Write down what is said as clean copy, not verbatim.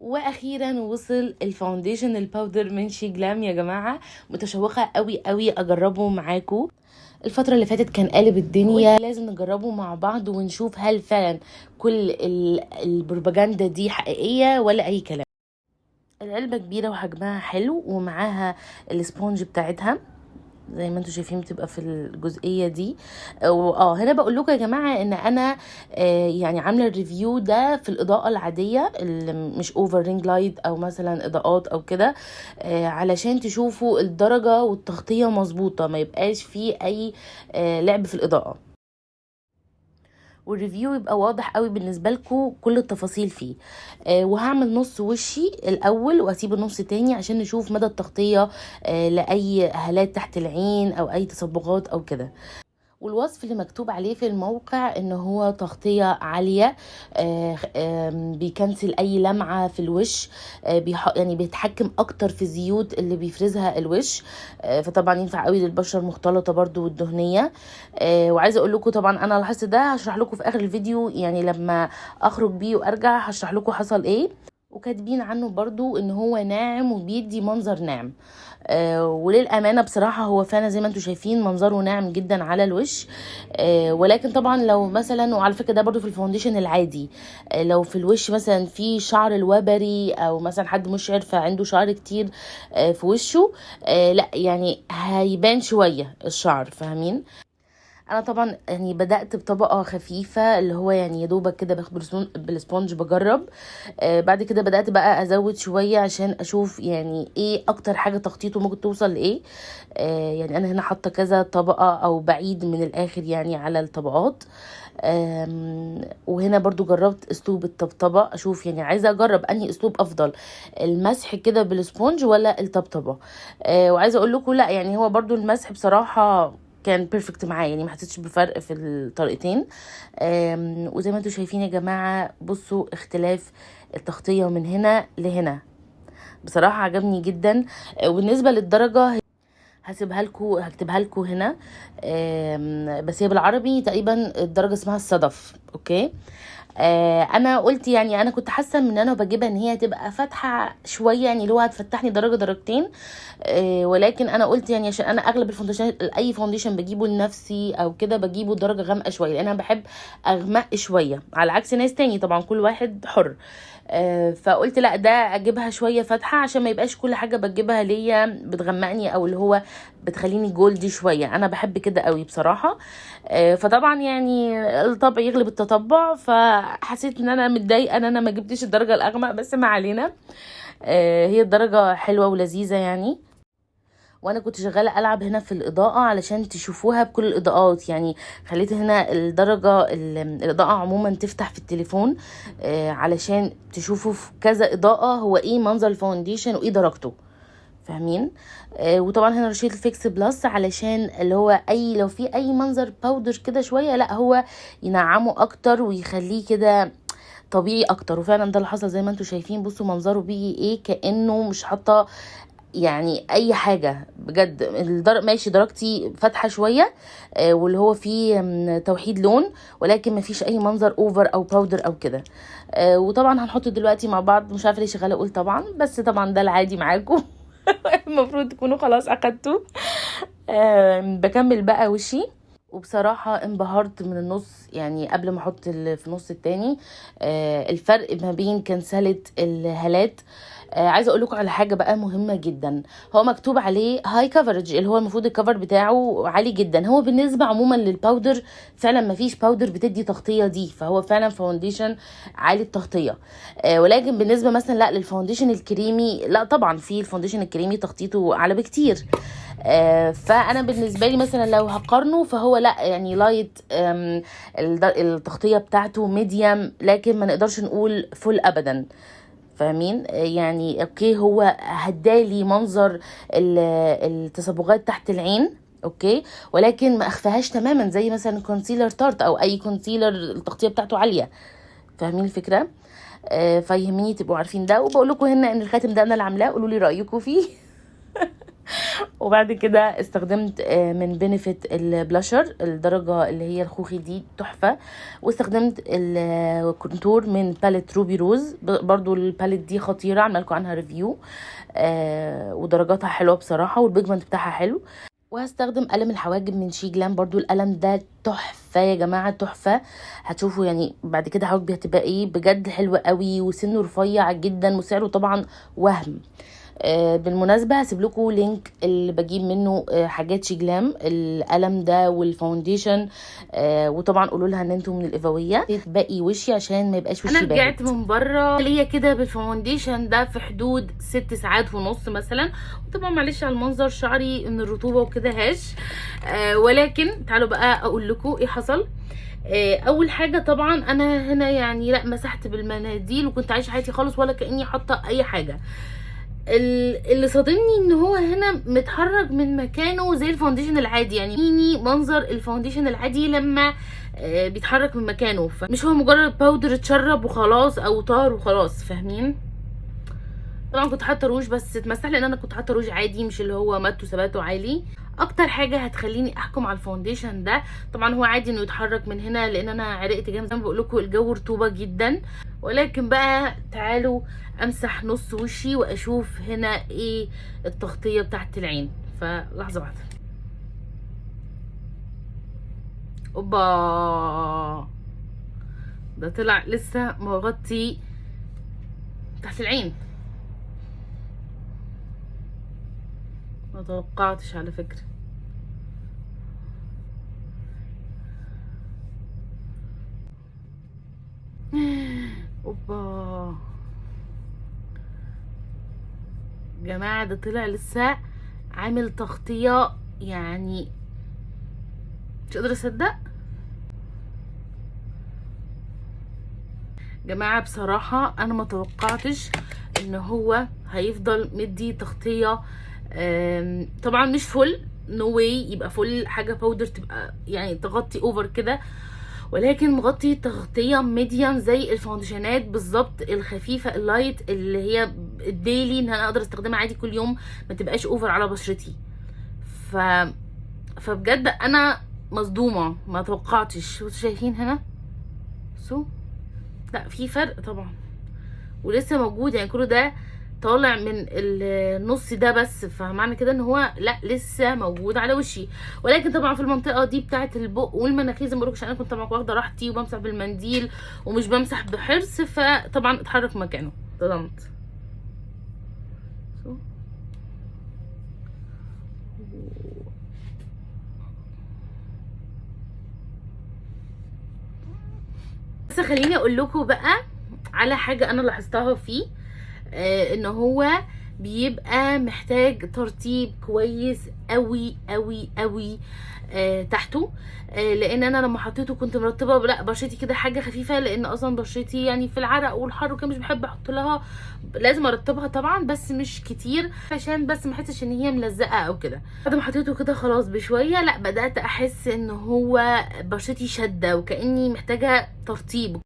واخيرا وصل الفاونديشن الباودر من شي جلام يا جماعه. متشوقه قوي قوي اجربه معاكم. الفتره اللي فاتت كان قالب الدنيا، لازم نجربه مع بعض ونشوف هل فعلا كل البروباجندا دي حقيقيه ولا اي كلام. العلبه كبيره وحجمها حلو، ومعاها السبونج بتاعتها زي ما انتم شايفين بتبقى في الجزئيه دي. هنا بقول لكم يا جماعه ان انا يعني عامله الريفيو ده في الاضاءه العاديه اللي مش اوفر رينج لايت او مثلا اضاءات او كده، علشان تشوفوا الدرجه والتغطيه مظبوطه، ما يبقاش فيه اي لعب في الاضاءه، والريفيو يبقى واضح قوي بالنسبه لكم كل التفاصيل فيه. وهعمل نص وشي الاول واسيب النص تاني عشان نشوف مدى التغطيه لاي هالات تحت العين او اي تصبغات او كده. والوصف اللي مكتوب عليه في الموقع ان هو تغطية عالية، بيكنسل اي لمعة في الوش، يعني بيتحكم اكتر في الزيوت اللي بيفرزها الوش، فطبعا ينفع قوي للبشرة المختلطة برضو والدهنية. وعايزة اقول لكم طبعا انا لاحظت ده، هشرح لكم في اخر الفيديو، يعني لما اخرج بيه وارجع هشرح لكم حصل ايه. وكاتبين عنه برضو ان هو ناعم وبيدي منظر ناعم. وللامانه بصراحه هو فعلا زي ما انتم شايفين منظره ناعم جدا على الوش. ولكن طبعا لو مثلا، وعلى فكره ده برضو في الفاونديشن العادي، لو في الوش مثلا في شعر الوبري او مثلا حد مشعر فعنده شعر كتير في وشه، لا يعني هيبان شويه الشعر، فاهمين؟ انا طبعا يعني بدأت بطبقة خفيفة اللي هو يعني يا دوبك كده باخد بالسبونج بجرب. بعد كده بدأت بقى ازود شوية عشان اشوف يعني ايه اكتر حاجة تخطيطه ممكن توصل لايه. يعني انا هنا حاطة كذا طبقة او بعيد من الاخر يعني على الطبقات. وهنا برضو جربت اسلوب الطبطبة، اشوف يعني عايزة اجرب انهي اسلوب افضل، المسح كده بالسبونج ولا الطبطبة. وعايزة اقول لكم لا يعني هو برضو المسح بصراحة كان بيرفكت معايا، يعني ما حسيتش بفرق في الطريقتين. وزي ما انتم شايفين يا جماعه بصوا اختلاف التغطيه من هنا لهنا، بصراحه عجبني جدا. وبالنسبه للدرجه هكتبها لكم هنا، بس هي بالعربي تقريبا الدرجه اسمها الصدف. اوكي. انا قلت يعني انا كنت حاسه ان انا بجيبها ان هي تبقى فاتحه شويه، يعني اللي هو هتفتحني درجه درجتين. ولكن انا قلت يعني عشان انا اغلب الفونديشن اي فونديشن بجيبه لنفسي او كده بجيبه درجه غامقه شويه، لان انا بحب اغمق شويه على عكس ناس تاني، طبعا كل واحد حر. فقلت لا ده اجيبها شويه فاتحه عشان ما يبقاش كل حاجه بجيبها ليا بتغمقني او اللي هو بتخليني جولدي شويه، انا بحب كده قوي بصراحه. فطبعا يعني الطبع يغلب التطبع، فحسيت ان انا متضايقه ان انا ما جبتش الدرجه الاغمق، بس ما علينا. هي الدرجه حلوه ولذيذه يعني. وانا كنت شغاله العب هنا في الاضاءه علشان تشوفوها بكل الاضاءات، يعني خليت هنا الدرجه الاضاءه عموما تفتح في التليفون، علشان تشوفوا في كذا اضاءه هو ايه منظر الفاونديشن وايه درجته، فاهمين؟ وطبعا هنا رشيت الفيكس بلس علشان اللي هو لو في اي منظر باودر كده شويه، لا هو ينعمه اكتر ويخليه كده طبيعي اكتر. وفعلا ده اللي حصل زي ما انتم شايفين، بصوا منظره بيجي ايه كانه مش حاطه يعني اي حاجه بجد. ماشي درجتي فاتحه شويه، واللي هو فيه توحيد لون، ولكن ما فيش اي منظر اوفر او باودر او كده. وطبعا هنحط دلوقتي مع بعض، مش عارفه ليه شغاله اقول طبعا، بس طبعا ده العادي معاكم. المفروض تكونوا خلاص اخدتوا. بكمل بقى وشي، وبصراحة انبهرت من النص، يعني قبل ما احط في النص التاني الفرق ما بين كنسلة الهالات. عايزه اقول لكم على حاجه بقى مهمه جدا، هو مكتوب عليه هاي كفرج، اللي هو المفروض الكفر بتاعه عالي جدا. هو بالنسبه عموما للباودر فعلا ما فيش باودر بتدي تغطيه دي، فهو فعلا فاونديشن عالي التغطيه. ولكن بالنسبه مثلا لا للفاونديشن الكريمي، لا طبعا في الفاونديشن الكريمي تغطيته اعلى بكتير. فانا بالنسبه لي مثلا لو هقارنه فهو لا يعني لايت، التغطيه بتاعته ميديم، لكن ما نقدرش نقول فول ابدا، فاهمين؟ يعني اوكي هو هدالي منظر التصبغات تحت العين، اوكي، ولكن ما اخفاهاش تماما زي مثلا كونسيلر تارت او اي كونسيلر التغطيه بتاعته عاليه، فاهمين الفكره؟ فيهمني تبقوا عارفين ده. وبقول لكم هنا ان الخاتم ده انا اللي عاملاه، قولوا لي رايكم فيه. وبعد كده استخدمت من بنفيت البلاشر الدرجة اللي هي الخوخي دي تحفة. واستخدمت الكونتور من باليت روبي روز، برضو الباليت دي خطيرة، عمل لكم عنها ريفيو ودرجاتها حلوة بصراحة والبيجمنت بتاعها حلو. وهستخدم قلم الحواجب من شي جلام، برضو القلم ده تحفة يا جماعة تحفة. هتشوفوا يعني بعد كده حواجبي هتبقى ايه بجد حلوة قوي، وسنه رفيع جدا، وسعره طبعا وهم. بالمناسبة هسيب لكم لينك اللي بجيب منه حاجات شي جلام، القلم ده والفاونديشن. وطبعا قولوا لها ان انتم من الايفويه باقي وشي عشان ما يبقاش وشي باهت. انا رجعت من بره ليا كده بالفاونديشن ده في حدود 6 ساعات ونص مثلا. وطبعا معلش على المنظر، شعري من الرطوبه وكده هاش. ولكن تعالوا بقى اقول لكم ايه حصل. اول حاجه طبعا انا هنا يعني لا مسحت بالمناديل وكنت عايشه حياتي خالص ولا كاني حاطه اي حاجه. اللي صادمني ان هو هنا متحرك من مكانه زي الفاونديشن العادي، يعني منظر الفاونديشن العادي لما بيتحرك من مكانه، مش هو مجرد باودر اتشرب وخلاص او طار وخلاص، فاهمين؟ طبعا كنت حاطه روج بس اتمسح، لان انا كنت حاطه روج عادي مش اللي هو مات وثباته عالي. اكتر حاجه هتخليني احكم على الفاونديشن ده طبعا هو عادي انه يتحرك من هنا، لان انا عرقت جامد زي ما بقول لكم، الجو رطوبه جدا. ولكن بقى تعالوا امسح نص وشي واشوف هنا ايه التغطيه بتاعت العين. فلحظه واحده. اوبا، ده طلع لسه مغطي تحت العين. ما توقعتش على فكره. اوبا جماعه، ده طلع لسه عامل تغطيه، يعني مش قادره اصدق جماعه. بصراحه انا ما توقعتش ان هو هيفضل مدي تغطيه. طبعا مش فل، نو واي يبقى فل حاجه باودر تبقى يعني تغطي اوفر كده، ولكن مغطي تغطيه ميديم زي الفاونديشنات بالظبط، الخفيفه اللايت اللي هي الديلي ان انا اقدر استخدمها عادي كل يوم، ما تبقاش اوفر على بشرتي. فبجد انا مصدومه، ما توقعتش. شايفين هنا لا في فرق طبعا، ولسه موجود، يعني كله ده طالع من النص ده بس، فمعنى كده ان هو لا لسه موجود على وشي. ولكن طبعا في المنطقه دي بتاعه البق والمناخير زي ما بقولكش، انا كنت طبعا واخده راحتي وبمسح بالمنديل ومش بمسح بحرص، فطبعا اتحرك مكانه صدمت. بس خليني اقول لكم بقى على حاجه انا لاحظتها فيه، ان هو بيبقى محتاج ترطيب كويس قوي قوي قوي تحته. لان انا لما حطيته كنت مرطبه لا بشرتي كده حاجه خفيفه، لان اصلا بشرتي يعني في العرق والحر وكده مش بحب احط لها، لازم ارطبها طبعا بس مش كتير عشان بس ما احسش ان هي ملزقه او كده. بعد ما حطيته كده خلاص بشويه لا بدات احس ان هو بشرتي شاده وكاني محتاجه ترطيب.